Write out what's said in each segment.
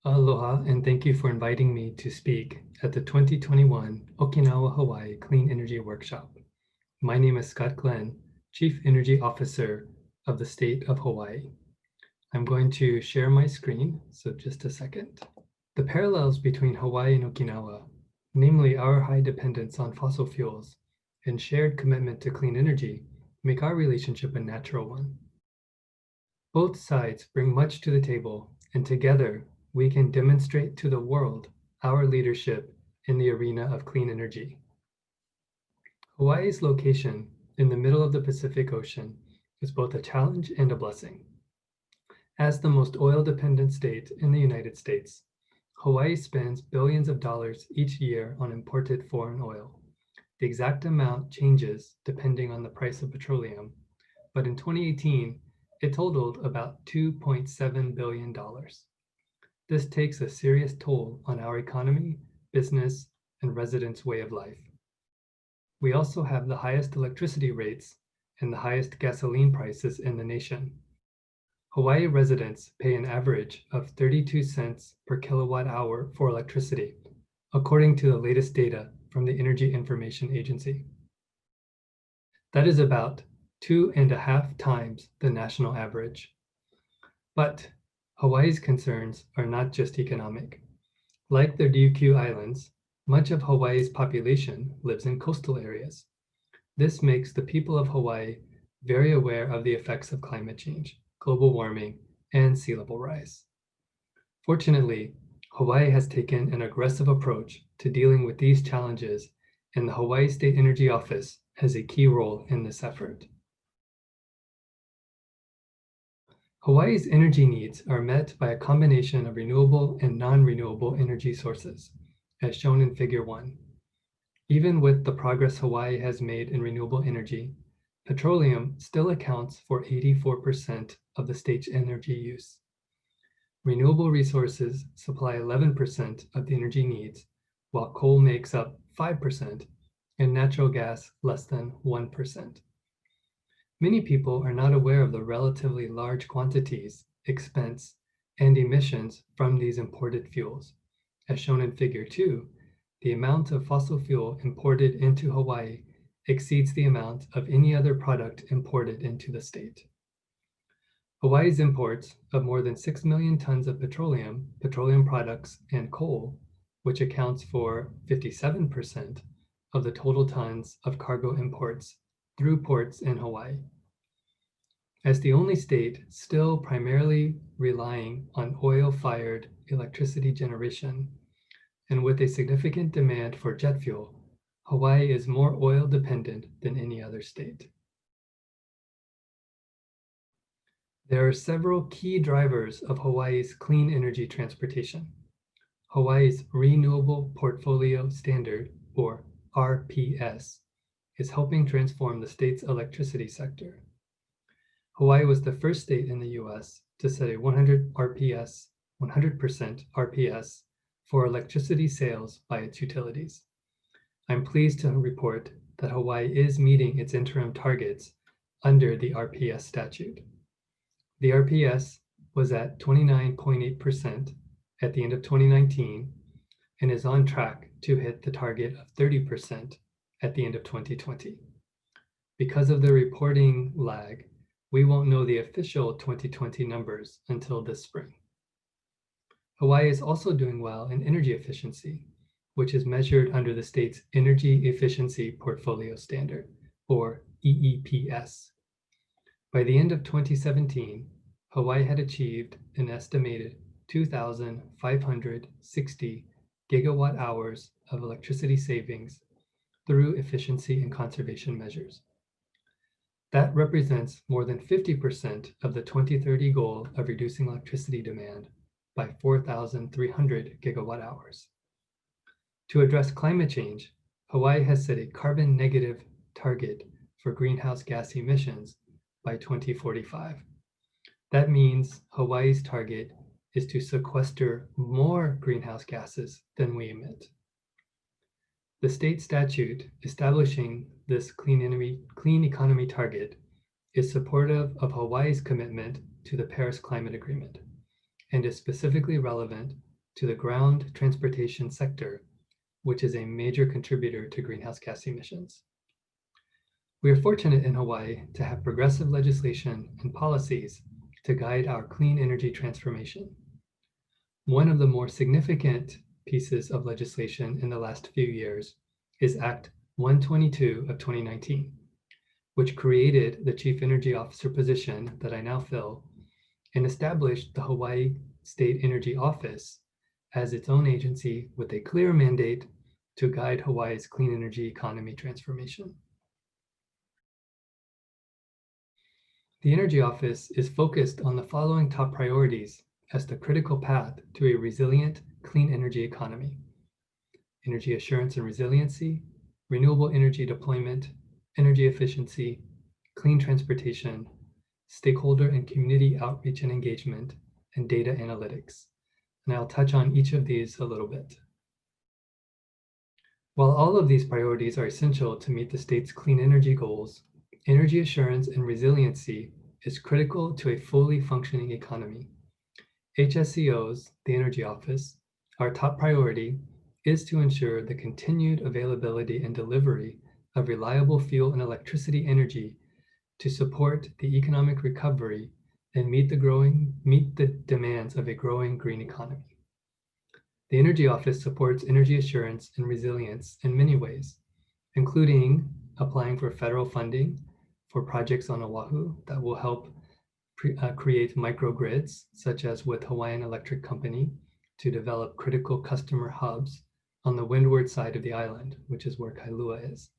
Aloha, and thank you for inviting me to speak at the 2021 Okinawa, Hawaii Clean Energy Workshop. My name is Scott Glenn, Chief Energy Officer of the state of Hawaii. I'm going to share my screen, so just a second. The parallels between Hawaii and Okinawa, namely our high dependence on fossil fuels and shared commitment to clean energy, make our relationship a natural one. Both sides bring much to the table, and together we can demonstrate to the world our leadership in the arena of clean energy. Hawaii's location in the middle of the Pacific Ocean is both a challenge and a blessing. As the most oil-dependent state in the United States, Hawaii spends billions of dollars each year on imported foreign oil. The exact amount changes depending on the price of petroleum, but in 2018, it totaled about $2.7 billion. This takes a serious toll on our economy, business, and residents' way of life. We also have the highest electricity rates and the highest gasoline prices in the nation. Hawaii residents pay an average of 32 cents per kilowatt hour for electricity, according to the latest data from the Energy Information Agency. That is about 2.5 times the national average. But Hawaii's concerns are not just economic. Like the Ryukyu Islands, much of Hawaii's population lives in coastal areas. This makes the people of Hawaii very aware of the effects of climate change, global warming, and sea level rise. Fortunately, Hawaii has taken an aggressive approach to dealing with these challenges, and the Hawaii State Energy Office has a key role in this effort. Hawaii's energy needs are met by a combination of renewable and non-renewable energy sources, as shown in Figure 1. Even with the progress Hawaii has made in renewable energy, petroleum still accounts for 84% of the state's energy use. Renewable resources supply 11% of the energy needs, while coal makes up 5% and natural gas less than 1%. Many people are not aware of the relatively large quantities, expense, and emissions from these imported fuels. As shown in Figure 2, the amount of fossil fuel imported into Hawaii exceeds the amount of any other product imported into the state. Hawaii's imports of more than 6 million tons of petroleum products, and coal, which accounts for 57% of the total tons of cargo imports through ports in Hawaii. As the only state still primarily relying on oil-fired electricity generation, and with a significant demand for jet fuel, Hawaii is more oil dependent than any other state. There are several key drivers of Hawaii's clean energy transportation. Hawaii's Renewable Portfolio Standard, or RPS, is helping transform the state's electricity sector. Hawaii was the first state in the US to set a 100% RPS for electricity sales by its utilities. I'm pleased to report that Hawaii is meeting its interim targets under the RPS statute. The RPS was at 29.8% at the end of 2019 and is on track to hit the target of 30% at the end of 2020. Because of the reporting lag, we won't know the official 2020 numbers until this spring. Hawaii is also doing well in energy efficiency, which is measured under the state's Energy Efficiency Portfolio Standard, or EEPS. By the end of 2017, Hawaii had achieved an estimated 2,560 gigawatt hours of electricity savings through efficiency and conservation measures. That represents more than 50% of the 2030 goal of reducing electricity demand by 4,300 gigawatt hours. To address climate change, Hawaii has set a carbon negative target for greenhouse gas emissions by 2045. That means Hawaii's target is to sequester more greenhouse gases than we emit. The state statute establishing this clean economy target is supportive of Hawaii's commitment to the Paris Climate Agreement and is specifically relevant to the ground transportation sector, which is a major contributor to greenhouse gas emissions. We are fortunate in Hawaii to have progressive legislation and policies to guide our clean energy transformation. One of the more significant pieces of legislation in the last few years is Act 122 of 2019, which created the Chief Energy Officer position that I now fill and established the Hawaii State Energy Office as its own agency with a clear mandate to guide Hawaii's clean energy economy transformation. The Energy Office is focused on the following top priorities as the critical path to a resilient, clean energy economy: energy assurance and resiliency, renewable energy deployment, energy efficiency, clean transportation, stakeholder and community outreach and engagement, and data analytics. And I'll touch on each of these a little bit. While all of these priorities are essential to meet the state's clean energy goals, energy assurance and resiliency is critical to a fully functioning economy. HSCO's, the Energy Office, our top priority is to ensure the continued availability and delivery of reliable fuel and electricity energy to support the economic recovery and meet the demands of a growing green economy. The Energy Office supports energy assurance and resilience in many ways, including applying for federal funding for projects on Oahu that will help create microgrids, such as with Hawaiian Electric Company, to develop critical customer hubs on the windward side of the island, which is where Kailua is.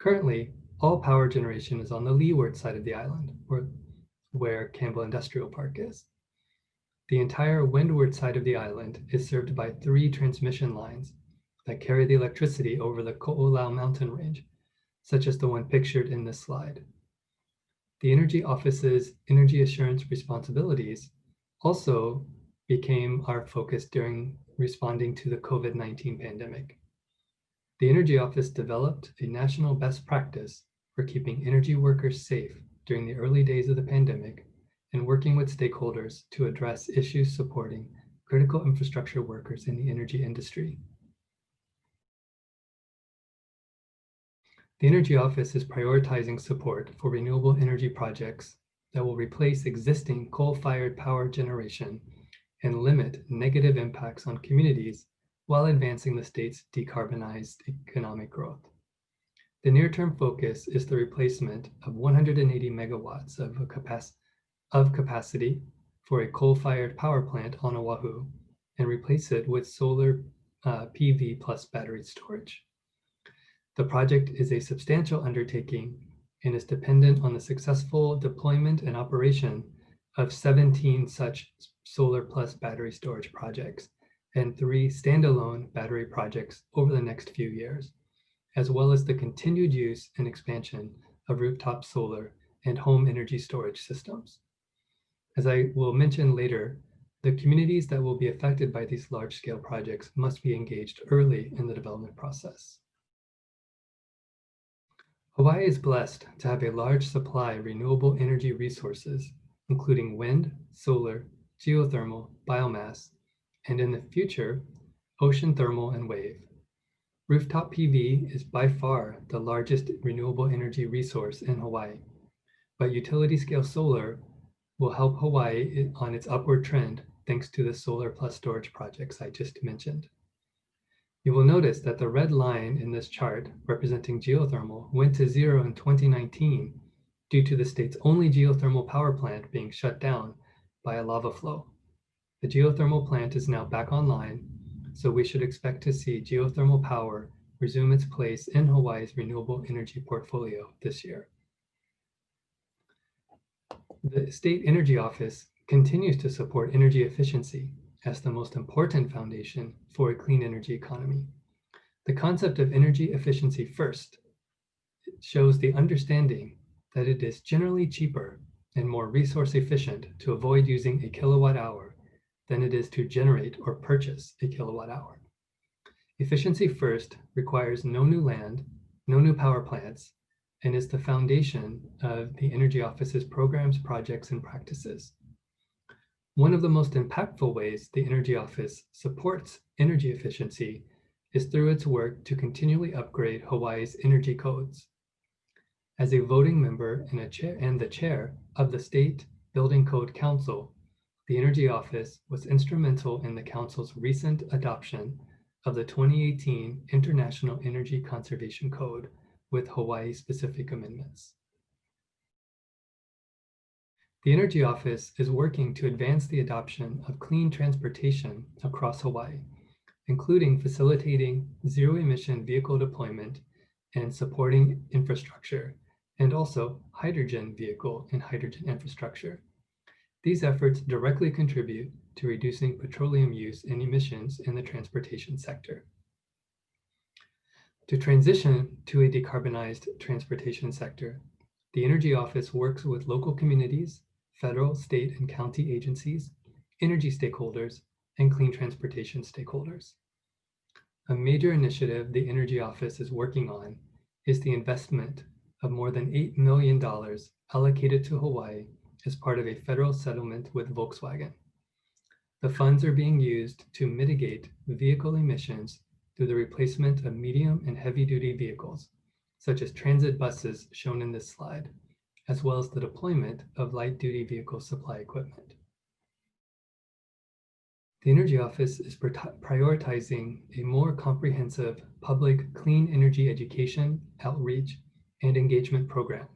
Currently, all power generation is on the leeward side of the island, where Campbell Industrial Park is. The entire windward side of the island is served by 3 transmission lines that carry the electricity over the Ko'olau mountain range, such as the one pictured in this slide. The Energy Office's energy assurance responsibilities also became our focus during responding to the COVID-19 pandemic. The Energy Office developed a national best practice for keeping energy workers safe during the early days of the pandemic and working with stakeholders to address issues supporting critical infrastructure workers in the energy industry. The Energy Office is prioritizing support for renewable energy projects that will replace existing coal-fired power generation and limit negative impacts on communities while advancing the state's decarbonized economic growth. The near-term focus is the replacement of 180 megawatts of capacity for a coal-fired power plant on Oahu and replace it with solar PV plus battery storage. The project is a substantial undertaking and is dependent on the successful deployment and operation of 17 such solar plus battery storage projects and 3 standalone battery projects over the next few years, as well as the continued use and expansion of rooftop solar and home energy storage systems. As I will mention later, the communities that will be affected by these large-scale projects must be engaged early in the development process. Hawaii is blessed to have a large supply of renewable energy resources, including wind, solar, geothermal, biomass, and in the future, ocean thermal and wave. Rooftop PV is by far the largest renewable energy resource in Hawaii, but utility-scale solar will help Hawaii on its upward trend thanks to the solar plus storage projects I just mentioned. You will notice that the red line in this chart representing geothermal went to 0 in 2019 due to the state's only geothermal power plant being shut down by a lava flow. The geothermal plant is now back online, so we should expect to see geothermal power resume its place in Hawaii's renewable energy portfolio this year. The State Energy Office continues to support energy efficiency as the most important foundation for a clean energy economy. The concept of energy efficiency first shows the understanding that it is generally cheaper and more resource efficient to avoid using a kilowatt hour than it is to generate or purchase a kilowatt hour. Efficiency first requires no new land, no new power plants, and is the foundation of the Energy Office's programs, projects, and practices. One of the most impactful ways the Energy Office supports energy efficiency is through its work to continually upgrade Hawaii's energy codes. As a voting member and the chair of the State Building Code Council, the Energy Office was instrumental in the Council's recent adoption of the 2018 International Energy Conservation Code with Hawaii-specific amendments. The Energy Office is working to advance the adoption of clean transportation across Hawaii, including facilitating zero-emission vehicle deployment and supporting infrastructure, and also hydrogen vehicle and hydrogen infrastructure. These efforts directly contribute to reducing petroleum use and emissions in the transportation sector. To transition to a decarbonized transportation sector, the Energy Office works with local communities, federal, state, and county agencies, energy stakeholders, and clean transportation stakeholders. A major initiative the Energy Office is working on is the investment of more than $8 million allocated to Hawaii as part of a federal settlement with Volkswagen. The funds are being used to mitigate vehicle emissions through the replacement of medium and heavy-duty vehicles, such as transit buses shown in this slide, as well as the deployment of light-duty vehicle supply equipment. The Energy Office is prioritizing a more comprehensive public clean energy education, outreach, and engagement program,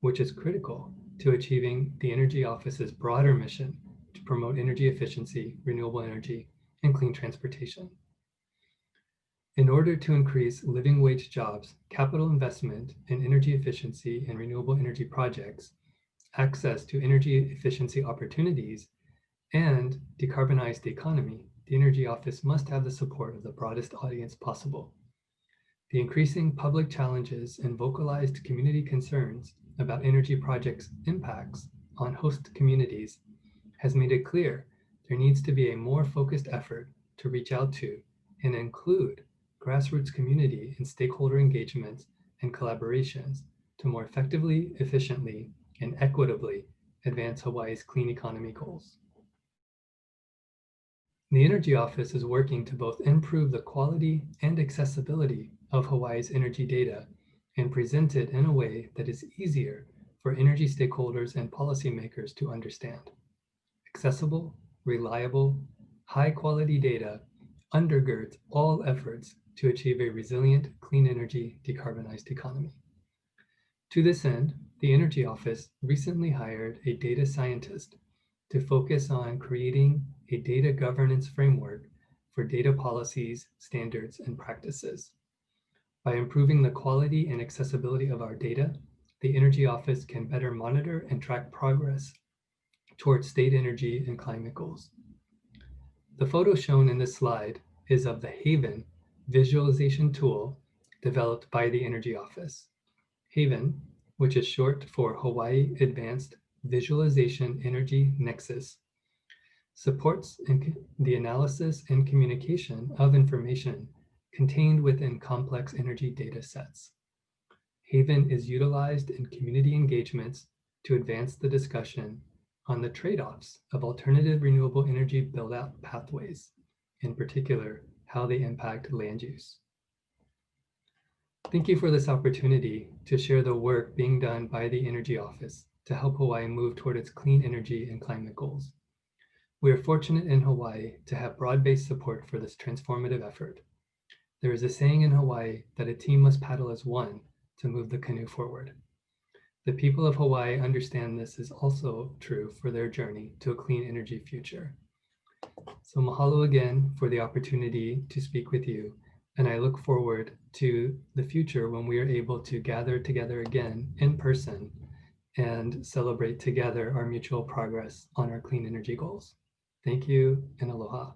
which is critical to achieving the Energy Office's broader mission to promote energy efficiency, renewable energy, and clean transportation. In order to increase living wage jobs, capital investment in energy efficiency and renewable energy projects, access to energy efficiency opportunities, and decarbonize the economy, the Energy Office must have the support of the broadest audience possible. The increasing public challenges and vocalized community concerns about energy projects' impacts on host communities has made it clear there needs to be a more focused effort to reach out to and include grassroots community and stakeholder engagements and collaborations to more effectively, efficiently, and equitably advance Hawaii's clean economy goals. The Energy Office is working to both improve the quality and accessibility of Hawaii's energy data and present it in a way that is easier for energy stakeholders and policymakers to understand. Accessible, reliable, high-quality data undergirds all efforts to achieve a resilient, clean energy, decarbonized economy. To this end, the Energy Office recently hired a data scientist to focus on creating a data governance framework for data policies, standards, and practices. By improving the quality and accessibility of our data, the Energy Office can better monitor and track progress towards state energy and climate goals. The photo shown in this slide is of the Haven visualization tool developed by the Energy Office. Haven, which is short for Hawaii Advanced Visualization Energy Nexus, supports the analysis and communication of information contained within complex energy data sets. Haven is utilized in community engagements to advance the discussion on the trade-offs of alternative renewable energy build-out pathways, in particular, how they impact land use. Thank you for this opportunity to share the work being done by the Energy Office to help Hawaii move toward its clean energy and climate goals. We are fortunate in Hawaii to have broad-based support for this transformative effort. There is a saying in Hawaii that a team must paddle as one to move the canoe forward. The people of Hawaii understand this is also true for their journey to a clean energy future. So mahalo again for the opportunity to speak with you, and I look forward to the future when we are able to gather together again in person and celebrate together our mutual progress on our clean energy goals. Thank you and aloha.